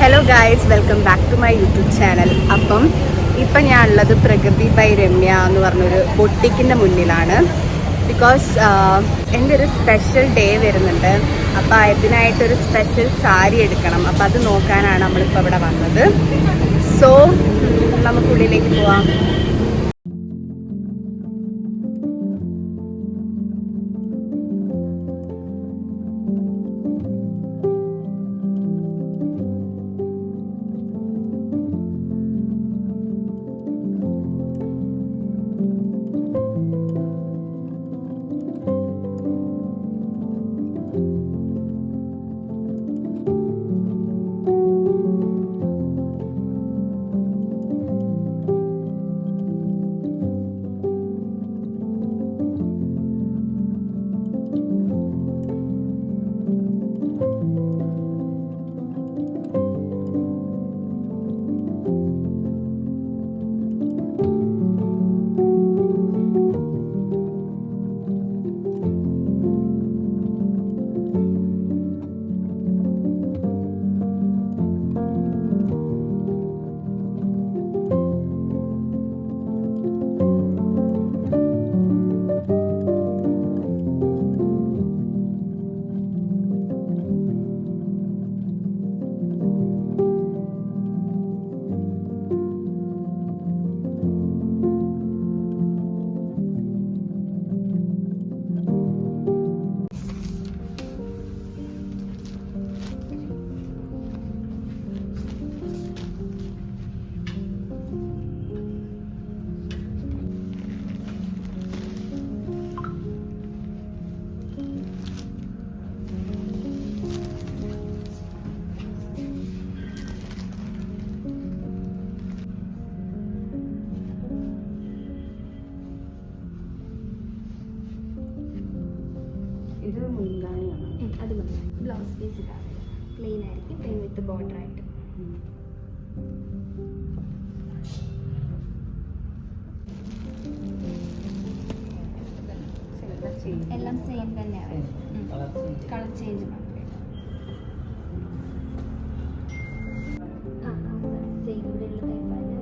Hello guys, welcome back to my YouTube channel. അപ്പം ഇപ്പം ഞാൻ ഉള്ളത് പ്രകൃതി ബൈ രമ്യ എന്ന് പറഞ്ഞൊരു ബൊട്ടിക്കിൻ്റെ മുന്നിലാണ്. ബിക്കോസ് എൻ്റെ ഒരു സ്പെഷ്യൽ ഡേ വരുന്നുണ്ട്. അപ്പോൾ അതിനായിട്ടൊരു സ്പെഷ്യൽ സാരി എടുക്കണം. അപ്പോൾ അത് നോക്കാനാണ് നമ്മളിപ്പോൾ ഇവിടെ വന്നത്. സോ നമുക്കുള്ളിലേക്ക് പോവാം. ഇത് മുന്താണിയാണ്. അത് മതി. ബ്ലൗസ് പീസ് ഇതാണ്, പ്ലെയിൻ ആയിരിക്കും, പ്ലെയിൻ വിത്ത് ബോർഡർ ആയിട്ട്. എല്ലാം സെയിം തന്നെയാണ്, കളർ ചേഞ്ച് മാത്രമേ. സെയിം ഇവിടെയുള്ള ടൈപ്പാണ്.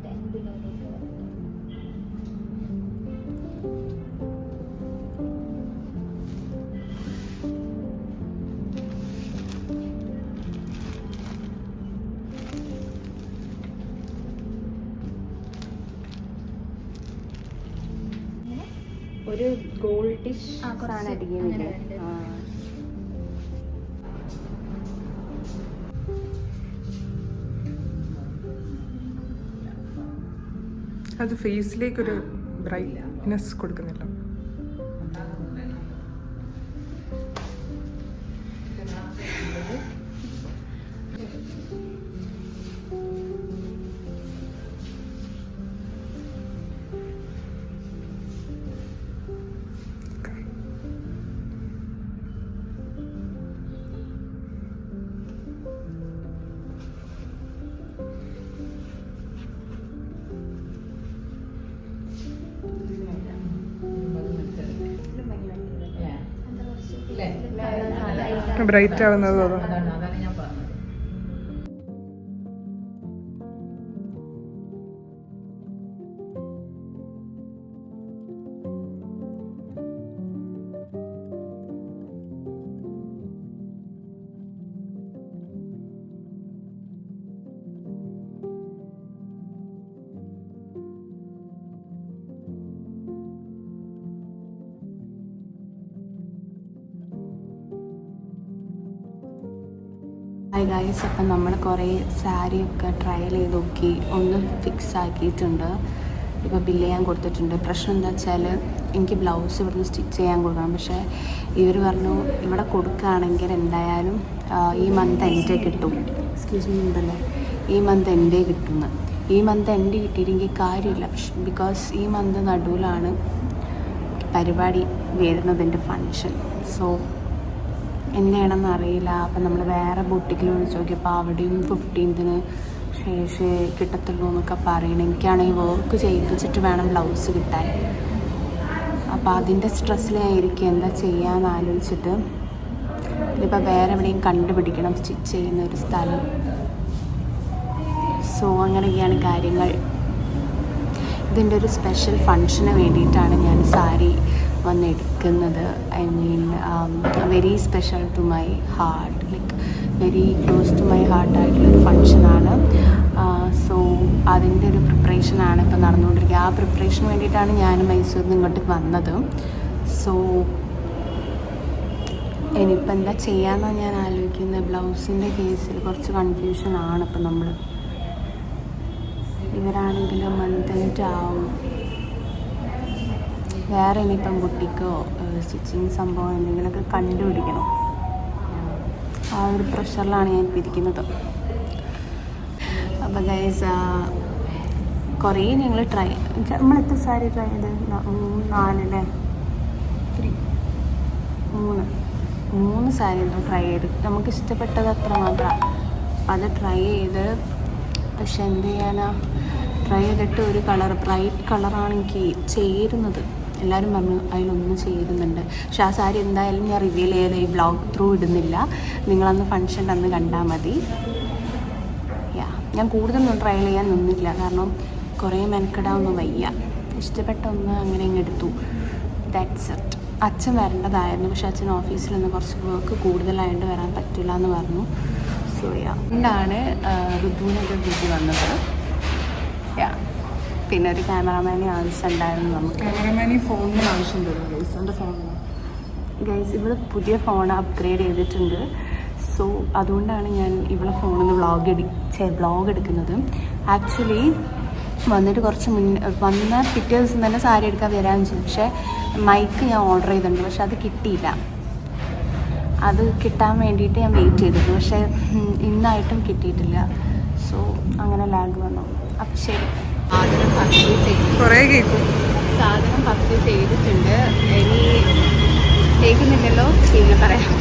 10 ബിലോയിലേക്ക് വരുന്നത്. ഒരു ഗോൾഡിഷ് സാധനം. അത് ഫേസിലേക്കൊരു ബ്രൈറ്റ്നെസ് കൊടുക്കുന്നില്ല. ബ്രൈറ്റ് ആവുന്നത് തോന്നുന്നു. ഹായ് ഗൈസ്, അപ്പം നമ്മൾ കുറേ സാരിയൊക്കെ ട്രയൽ ചെയ്ത് നോക്കി, ഒന്ന് ഫിക്സ് ആക്കിയിട്ടുണ്ട്. ഇപ്പോൾ ബില്ല് ചെയ്യാൻ കൊടുത്തിട്ടുണ്ട്. പ്രശ്നം എന്താ വെച്ചാൽ എനിക്ക് ബ്ലൗസ് ഇവിടുന്ന് സ്റ്റിച്ച് ചെയ്യാൻ കൊടുക്കണം. പക്ഷേ ഇവർ പറഞ്ഞു ഇവിടെ കൊടുക്കുകയാണെങ്കിൽ എന്തായാലും ഈ മന്ത് എൻ്റെ കിട്ടും. എക്സ്ക്യൂസ് മീ ഉണ്ടല്ലോ, ഈ മന്ത് എൻ്റെ കിട്ടുമെന്ന്. ഈ മന്ത് എൻ്റെ കിട്ടിയില്ലെങ്കിൽ കാര്യമില്ല. ബിക്കോസ് ഈ മന്ത് നടുവിലാണ് പരിപാടി വരുന്നതിൻ്റെ ഫങ്ഷൻ. സോ എന്നെയാണെന്ന് അറിയില്ല. അപ്പം നമ്മൾ വേറെ ബൊട്ടിക്കിൽ വിളിച്ച് നോക്കിയപ്പോൾ അവിടെയും 15ന് ശേഷം കിട്ടത്തുള്ളൂ എന്നൊക്കെ പറയണം. എനിക്കാണെങ്കിൽ വർക്ക് ചെയ്യിപ്പിച്ചിട്ട് വേണം ബ്ലൗസ് കിട്ടാൻ. അപ്പോൾ അതിൻ്റെ സ്ട്രെസ്സിലായിരിക്കും എന്താ ചെയ്യാമെന്ന് ആലോചിച്ചിട്ട് ഇതിപ്പോൾ വേറെ എവിടെയും കണ്ടുപിടിക്കണം സ്റ്റിച്ച് ചെയ്യുന്ന ഒരു സ്ഥലം. സോ അങ്ങനെയൊക്കെയാണ് കാര്യങ്ങൾ. ഇതിൻ്റെ ഒരു സ്പെഷ്യൽ ഫങ്ഷന് വേണ്ടിയിട്ടാണ് ഞാൻ സാരി വന്നെടുക്കുന്നത്. I mean very special to my heart, like very close to my ഹാർട്ടായിട്ടുള്ളൊരു ഫങ്ഷനാണ്. സോ അതിൻ്റെ ഒരു പ്രിപ്പറേഷനാണ് ഇപ്പോൾ നടന്നുകൊണ്ടിരിക്കുക. ആ പ്രിപ്പറേഷന് വേണ്ടിയിട്ടാണ് ഞാൻ മൈസൂരിൽ നിന്ന് ഇങ്ങോട്ട് വന്നത്. സോ ഇനിയിപ്പോൾ എന്താ ചെയ്യാമെന്നാണ് ഞാൻ ആലോചിക്കുന്നത്. ബ്ലൗസിൻ്റെ കേസിൽ കുറച്ച് കൺഫ്യൂഷനാണ് ഇപ്പം നമ്മൾ. ഇവരാണെങ്കിൽ മന്ത് എൻഡ് ആവും. വേറെ ഇനിയിപ്പം ബുട്ടിക്കോ സ്റ്റിച്ചിങ് സംഭവം എന്തെങ്കിലുമൊക്കെ കണ്ടുപിടിക്കണം. ആ ഒരു പ്രഷറിലാണ് ഞാൻ ഇപ്പോൾ ഇരിക്കുന്നത്. അപ്പോൾ ഗൈസ് കുറേ ഞങ്ങൾ നമ്മളെത്ര സാരി ട്രൈ ചെയ്ത് 4 അല്ലേ 3 സാരി എന്തോ ട്രൈ ചെയ്ത് നമുക്ക് ഇഷ്ടപ്പെട്ടത് അത്ര മാത്രമാണ്. അപ്പം അത് ട്രൈ ചെയ്ത്, പക്ഷെ എന്ത് ചെയ്യാനാ, ട്രൈ ചെയ്തിട്ട് ഒരു കളർ ബ്രൈറ്റ് കളറാണ് എനിക്ക് ചേരുന്നത്. എല്ലാവരും പറഞ്ഞു അതിലൊന്നും ചേരുന്നുണ്ട്. പക്ഷെ ആ സാരി എന്തായാലും ഞാൻ റിവീൽ ചെയ്ത് ഈ ബ്ലോഗ് ത്രൂ ഇടുന്നില്ല. നിങ്ങളന്ന് ഫങ്ഷൻ്റെ അന്ന് കണ്ടാൽ മതി. ഞാൻ കൂടുതലൊന്നും ട്രൈ ചെയ്യാൻ നിന്നില്ല, കാരണം കുറേ മെനക്കെടാനൊന്നും വയ്യ. ഇഷ്ടപ്പെട്ട ഒന്ന് അങ്ങനെ ഇങ്ങ് എടുത്തു. That's it. അച്ഛൻ വരേണ്ടതായിരുന്നു, പക്ഷെ അച്ഛൻ ഓഫീസിൽ നിന്ന് കുറച്ച് വർക്ക് കൂടുതലായതുകൊണ്ട് വരാൻ പറ്റില്ല എന്ന് പറഞ്ഞു. സോ അതുകൊണ്ടാണ് ഋതുവിനൊക്കെ ബുദ്ധി വന്നത്. പിന്നെ ഒരു ക്യാമറാമാനെ ആവശ്യമുണ്ടായിരുന്നു നമുക്ക്. ക്യാമറമാനി ഫോണിന് ആവശ്യം വരും ഗൈസ്. എൻ്റെ ഫോണിന് ഗൈസ് ഇവിടെ പുതിയ ഫോൺ അപ്ഗ്രേഡ് ചെയ്തിട്ടുണ്ട്. സോ അതുകൊണ്ടാണ് ഞാൻ ഇവിടെ ഫോണിൽ നിന്ന് വ്ളോഗ് എടുക്കുന്നത്. ആക്ച്വലി വന്നിട്ട് കുറച്ച് വന്ന പിറ്റേ ദിവസം തന്നെ സാരി എടുക്കാൻ വരാമെന്ന് വെച്ചു. പക്ഷേ മൈക്ക് ഞാൻ ഓർഡർ ചെയ്തിട്ടുണ്ട്, പക്ഷെ അത് കിട്ടിയില്ല. അത് കിട്ടാൻ വേണ്ടിയിട്ട് ഞാൻ വെയിറ്റ് ചെയ്തിട്ടുണ്ട്, പക്ഷേ ഇന്നായിട്ടും കിട്ടിയിട്ടില്ല. സോ അങ്ങനെ ലാഗ് വന്നു. അപ്പം ശരി, സാധനം പർച്ചേസ് ചെയ്തിട്ടുണ്ട്. ഇനി കേൾക്കുന്നില്ലല്ലോ, പിന്നെ പറയാം.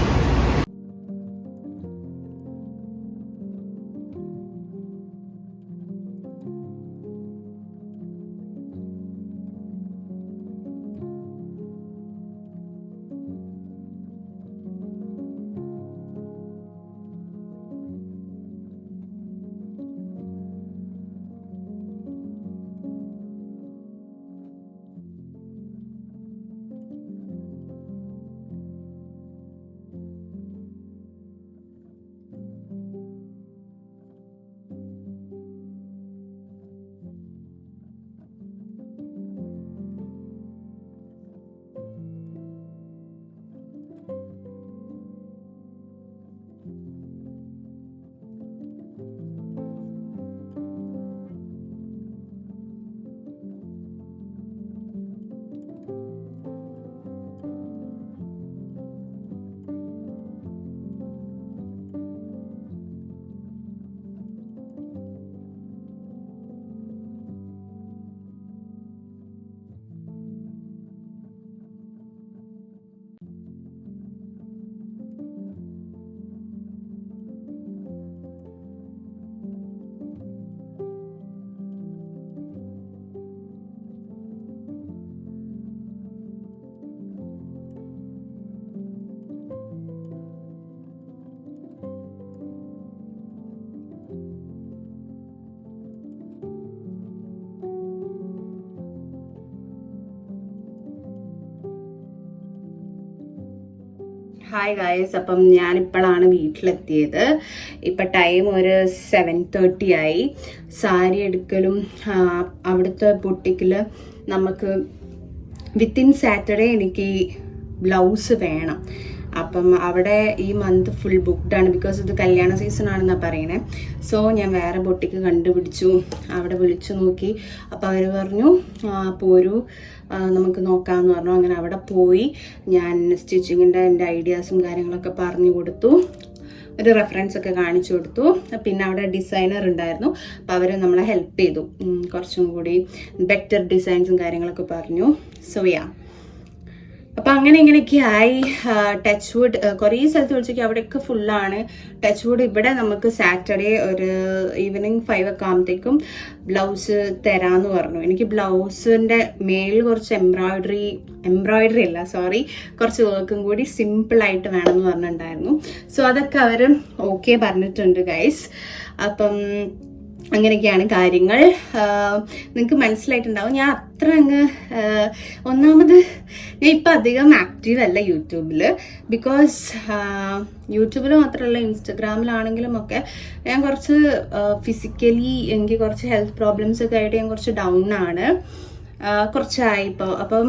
ഹായ് ഗായ്സ്, അപ്പം ഞാനിപ്പോഴാണ് വീട്ടിലെത്തിയത്. ഇപ്പം ടൈം ഒരു 7:30 ആയി. സാരി എടുക്കലും അവിടുത്തെ ബുട്ടിക്കിൽ നമുക്ക് വിത്തിൻ സാറ്റർഡേ എനിക്ക് ബ്ലൗസ് വേണം. അപ്പം അവിടെ ഈ മന്ത് ഫുൾ ബുക്ക്ഡാണ്, ബിക്കോസ് ഇത് കല്യാണ സീസൺ ആണെന്നാണ് പറയണേ. സോ ഞാൻ വേറെ ബൊട്ടിക്ക് കണ്ടുപിടിച്ചു, അവിടെ വിളിച്ചു നോക്കി. അപ്പോൾ അവർ പറഞ്ഞു പോരൂ നമുക്ക് നോക്കാമെന്ന് പറഞ്ഞു. അങ്ങനെ അവിടെ പോയി ഞാൻ സ്റ്റിച്ചിങ്ങിൻ്റെ എൻ്റെ ഐഡിയാസും കാര്യങ്ങളൊക്കെ പറഞ്ഞു കൊടുത്തു, ഒരു റെഫറൻസ് ഒക്കെ കാണിച്ചു കൊടുത്തു. പിന്നെ അവിടെ ഡിസൈനർ ഉണ്ടായിരുന്നു, അപ്പോൾ അവർ നമ്മളെ ഹെൽപ്പ് ചെയ്തു, കുറച്ചും കൂടി ബെറ്റർ ഡിസൈൻസും കാര്യങ്ങളൊക്കെ പറഞ്ഞു. സോ അപ്പം അങ്ങനെ ഇങ്ങനെയൊക്കെ ആയി. ടച്ച് വുഡ് കുറേ സ്ഥലത്ത് വിളിച്ചേക്കും, അവിടെയൊക്കെ ഫുള്ളാണ്. ടച്ച് വുഡ് ഇവിടെ നമുക്ക് സാറ്റർഡേ ഒരു ഈവനിങ് 5 ഒക്കെ ആകുമ്പോഴത്തേക്കും ബ്ലൗസ് തരാമെന്ന് പറഞ്ഞു. എനിക്ക് ബ്ലൗസിൻ്റെ മേളിൽ കുറച്ച് എംബ്രോയിഡറി അല്ല സോറി കുറച്ച് വർക്കും കൂടി സിമ്പിളായിട്ട് വേണമെന്ന് പറഞ്ഞിട്ടുണ്ടായിരുന്നു. സോ അതൊക്കെ അവർ ഓക്കെ പറഞ്ഞിട്ടുണ്ട് ഗൈസ്. അപ്പം അങ്ങനെയൊക്കെയാണ് കാര്യങ്ങൾ. നിങ്ങൾക്ക് മനസ്സിലായിട്ടുണ്ടാവും ഞാൻ അത്ര അങ്ങ് ഒന്നാമത് ഞാൻ ഇപ്പം അധികം ആക്റ്റീവ് അല്ല യൂട്യൂബിൽ. ബിക്കോസ് യൂട്യൂബിൽ മാത്രമല്ല ഇൻസ്റ്റഗ്രാമിലാണെങ്കിലും ഒക്കെ ഞാൻ കുറച്ച് ഫിസിക്കലി എനിക്ക് കുറച്ച് ഹെൽത്ത് പ്രോബ്ലംസ് ഒക്കെ ആയിട്ട് ഞാൻ കുറച്ച് ഡൗൺ ആണ് കുറച്ചായി ഇപ്പോൾ. അപ്പം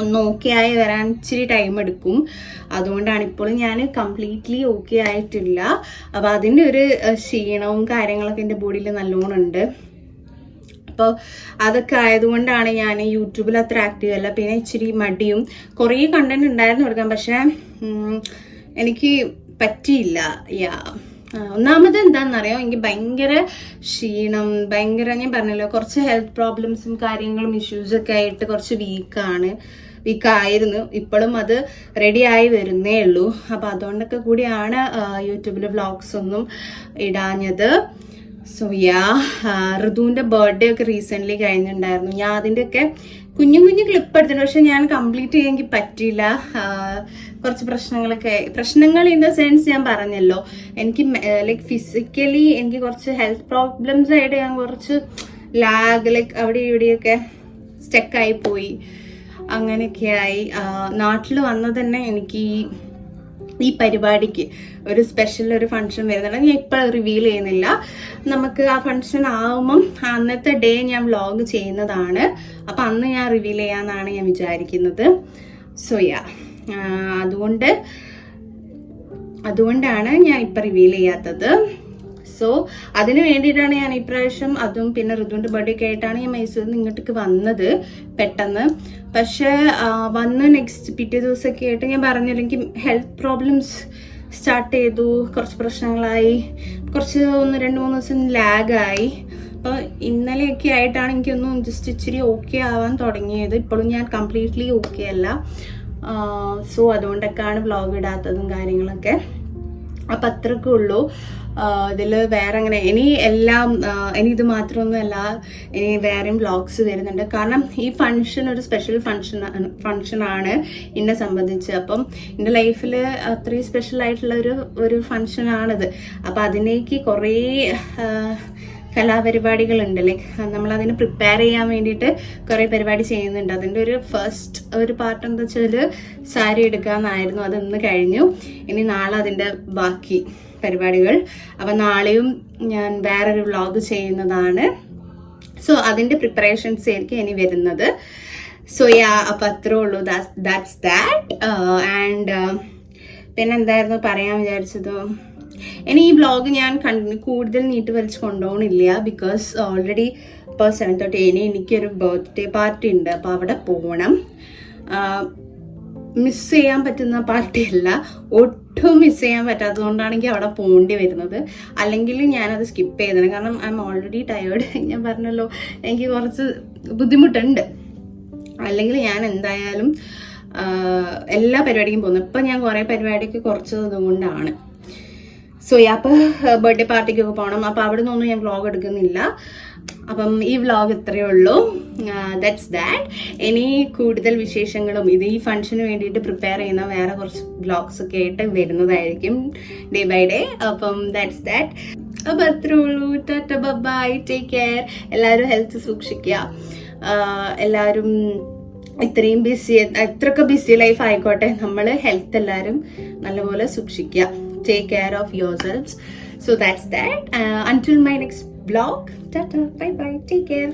ഒന്ന് ഓക്കെ ആയി വരാൻ ഇച്ചിരി ടൈം എടുക്കും. അതുകൊണ്ടാണ് ഇപ്പോഴും ഞാൻ കംപ്ലീറ്റ്ലി ഓക്കെ ആയിട്ടില്ല. അപ്പോൾ അതിൻ്റെ ഒരു ക്ഷീണവും കാര്യങ്ങളൊക്കെ എൻ്റെ ബോഡിയിൽ നല്ലോണം ഉണ്ട്. അപ്പോൾ അതൊക്കെ ആയതുകൊണ്ടാണ് ഞാൻ യൂട്യൂബിൽ അത്ര ആക്റ്റീവ് അല്ല. പിന്നെ ഇച്ചിരി മടിയും കുറേ കണ്ടന്റ് ഉണ്ടായിരുന്നു എടുക്കാൻ, പക്ഷേ എനിക്ക് പറ്റിയില്ല. ഒന്നാമത് എന്താണെന്നറിയോ, എനിക്ക് ഭയങ്കര ക്ഷീണം, ഞാൻ പറഞ്ഞല്ലോ കുറച്ച് ഹെൽത്ത് പ്രോബ്ലംസും കാര്യങ്ങളും ഇഷ്യൂസൊക്കെ ആയിട്ട് കുറച്ച് വീക്കായിരുന്നു. ഇപ്പോഴും അത് റെഡി ആയി വരുന്നേ ഉള്ളൂ. അപ്പം അതുകൊണ്ടൊക്കെ കൂടിയാണ് യൂട്യൂബിൽ വ്ളോഗ്സ് ഒന്നും ഇടാഞ്ഞത്. സോ ഋതുവിൻ്റെ ബർത്ത്ഡേ ഒക്കെ റീസെൻ്റ്ലി കഴിഞ്ഞിട്ടുണ്ടായിരുന്നു. ഞാൻ അതിൻ്റെയൊക്കെ കുഞ്ഞു ക്ലിപ്പ് എടുത്തിട്ടുണ്ട്, പക്ഷെ ഞാൻ കംപ്ലീറ്റ് ചെയ്യാൻ എനിക്ക് പറ്റിയില്ല. കുറച്ച് പ്രശ്നങ്ങൾ ഇൻ ദ സെൻസ് ഞാൻ പറഞ്ഞല്ലോ, എനിക്ക് ലൈക്ക് ഫിസിക്കലി എനിക്ക് കുറച്ച് ഹെൽത്ത് പ്രോബ്ലംസ് ആയിട്ട് ഞാൻ കുറച്ച് ലൈക്ക് അവിടെ ഇവിടെയൊക്കെ സ്റ്റക്കായി പോയി. അങ്ങനെയൊക്കെയായി. നാട്ടിൽ വന്നത് തന്നെ എനിക്ക് ഈ പരിപാടിക്ക് ഒരു സ്പെഷ്യൽ ഒരു ഫംഗ്ഷൻ വരുന്നുണ്ട്. ഞാൻ ഇപ്പോൾ റിവീൽ ചെയ്യുന്നില്ല. നമുക്ക് ആ ഫംഗ്ഷൻ ആവുമ്പം അന്നത്തെ ഡേ ഞാൻ വ്ളോഗ് ചെയ്യുന്നതാണ്. അപ്പം അന്ന് ഞാൻ റിവീൽ ചെയ്യാമെന്നാണ് ഞാൻ വിചാരിക്കുന്നത്. സോ അതുകൊണ്ടാണ് ഞാൻ ഇപ്പം റിവീൽ ചെയ്യാത്തത്. സോ അതിന് വേണ്ടിയിട്ടാണ് ഞാൻ ഇപ്രാവശ്യം അതും പിന്നെ ഋതുവിൻ്റെ ബർത്ത്ഡേ ഒക്കെ ആയിട്ടാണ് ഞാൻ മൈസൂരിൽ നിന്ന് ഇങ്ങോട്ടേക്ക് വന്നത് പെട്ടെന്ന്. പക്ഷേ വന്ന് പിറ്റേ ദിവസമൊക്കെ ആയിട്ട് ഞാൻ പറഞ്ഞല്ലോ എനിക്ക് ഹെൽത്ത് പ്രോബ്ലംസ് സ്റ്റാർട്ട് ചെയ്തു. കുറച്ച് പ്രശ്നങ്ങളായി, കുറച്ച് 2-3 ദിവസം ലാഗായി. അപ്പോൾ ഇന്നലെയൊക്കെ ആയിട്ടാണ് എനിക്കൊന്നും ജസ്റ്റ് ഇച്ചിരി ഓക്കെ ആവാൻ തുടങ്ങിയത്. ഇപ്പോഴും ഞാൻ കംപ്ലീറ്റ്ലി ഓക്കെ അല്ല. സോ അതുകൊണ്ടൊക്കെയാണ് വ്ളോഗ് ഇടാത്തതും കാര്യങ്ങളൊക്കെ. അപ്പം അത്രയൊക്കെ ഉള്ളൂ. ഇതിൽ വേറെ അങ്ങനെ ഇനി ഇത് മാത്രമൊന്നുമല്ല, ഇനി വേറെയും വ്ളോഗ്സ് വരുന്നുണ്ട്. കാരണം ഈ ഫംഗ്ഷൻ ഒരു സ്പെഷ്യൽ ഫംഗ്ഷനാണ് എന്നെ സംബന്ധിച്ച്. അപ്പം എൻ്റെ ലൈഫിൽ അത്രയും സ്പെഷ്യൽ ആയിട്ടുള്ള ഒരു ഫംഗ്ഷനാണിത്. അപ്പം അതിലേക്ക് കുറേ കലാപരിപാടികളുണ്ട്. ലൈക്ക് നമ്മളതിന് പ്രിപ്പയർ ചെയ്യാൻ വേണ്ടിയിട്ട് കുറേ പരിപാടി ചെയ്യുന്നുണ്ട്. അതിൻ്റെ ഒരു പാർട്ട് എന്താ വെച്ചാൽ സാരി എടുക്കാമെന്നായിരുന്നു. അത് ഇന്ന് കഴിഞ്ഞു. ഇനി നാളെ അതിൻ്റെ ബാക്കി പരിപാടികൾ. അപ്പം നാളെയും ഞാൻ വേറൊരു വ്ളോഗ് ചെയ്യുന്നതാണ്. സോ അതിൻ്റെ പ്രിപ്പറേഷൻസ് ആയിരിക്കും ഇനി വരുന്നത്. സോ അപ്പം അത്രേ ഉള്ളൂ. That's that. ആൻഡ് പിന്നെ എന്തായിരുന്നു പറയാൻ വിചാരിച്ചത്, ഇനി ഈ വ്ളോഗ് ഞാൻ കൂടുതൽ നീട്ടി വലിച്ച് കൊണ്ടുപോകണില്ല. ബിക്കോസ് ഓൾറെഡി ഇപ്പോൾ 7:30 ഇനി എനിക്കൊരു ബർത്ത്ഡേ പാർട്ടി ഉണ്ട്. അപ്പോൾ അവിടെ പോകണം. മിസ് ചെയ്യാൻ പറ്റുന്ന പാർട്ടിയല്ല, ഒട്ടും മിസ് ചെയ്യാൻ പറ്റാത്തതുകൊണ്ടാണ് എനിക്ക് അവിടെ പോകേണ്ടി വരുന്നത്. അല്ലെങ്കിൽ ഞാനത് സ്കിപ്പ് ചെയ്തത്. കാരണം ഐ എം ഓൾറെഡി ടയേർഡ്. ഞാൻ പറഞ്ഞല്ലോ എനിക്ക് കുറച്ച് ബുദ്ധിമുട്ടുണ്ട്. അല്ലെങ്കിൽ ഞാൻ എന്തായാലും എല്ലാ പരിപാടിക്കും പോകുന്നു. ഇപ്പം ഞാൻ കുറേ പരിപാടിക്ക് കുറച്ചത് കൊണ്ടാണ്. സോ അപ്പോൾ ബർത്ത്ഡേ പാർട്ടിക്കൊക്കെ പോകണം. അപ്പോൾ അവിടെ നിന്നൊന്നും ഞാൻ വ്ളോഗ് എടുക്കുന്നില്ല. അപ്പം ഈ വ്ളോഗ് ഇത്രയേ ഉള്ളൂ. That's that. ഇനി കൂടുതൽ വിശേഷങ്ങളും ഈ ഫംഗ്ഷന് വേണ്ടിയിട്ട് പ്രിപ്പയർ ചെയ്യുന്ന വേറെ കുറച്ച് വ്ളോഗ്സ് ഒക്കെ ആയിട്ട് വരുന്നതായിരിക്കും ഡേ ബൈ ഡേ. അപ്പം ദാറ്റ്സ് ദാറ്റ്. അപ്പം അത്രേ ഉള്ളൂ. Tata by, take care. എല്ലാവരും ഹെൽത്ത് സൂക്ഷിക്കുക. എല്ലാവരും എത്രയൊക്കെ ബിസി ലൈഫ് ആയിക്കോട്ടെ, നമ്മൾ ഹെൽത്ത് എല്ലാവരും നല്ലപോലെ സൂക്ഷിക്കുക. Take care of yourselves. So that's that. Until my next vlog. Tata. Bye bye. Take care.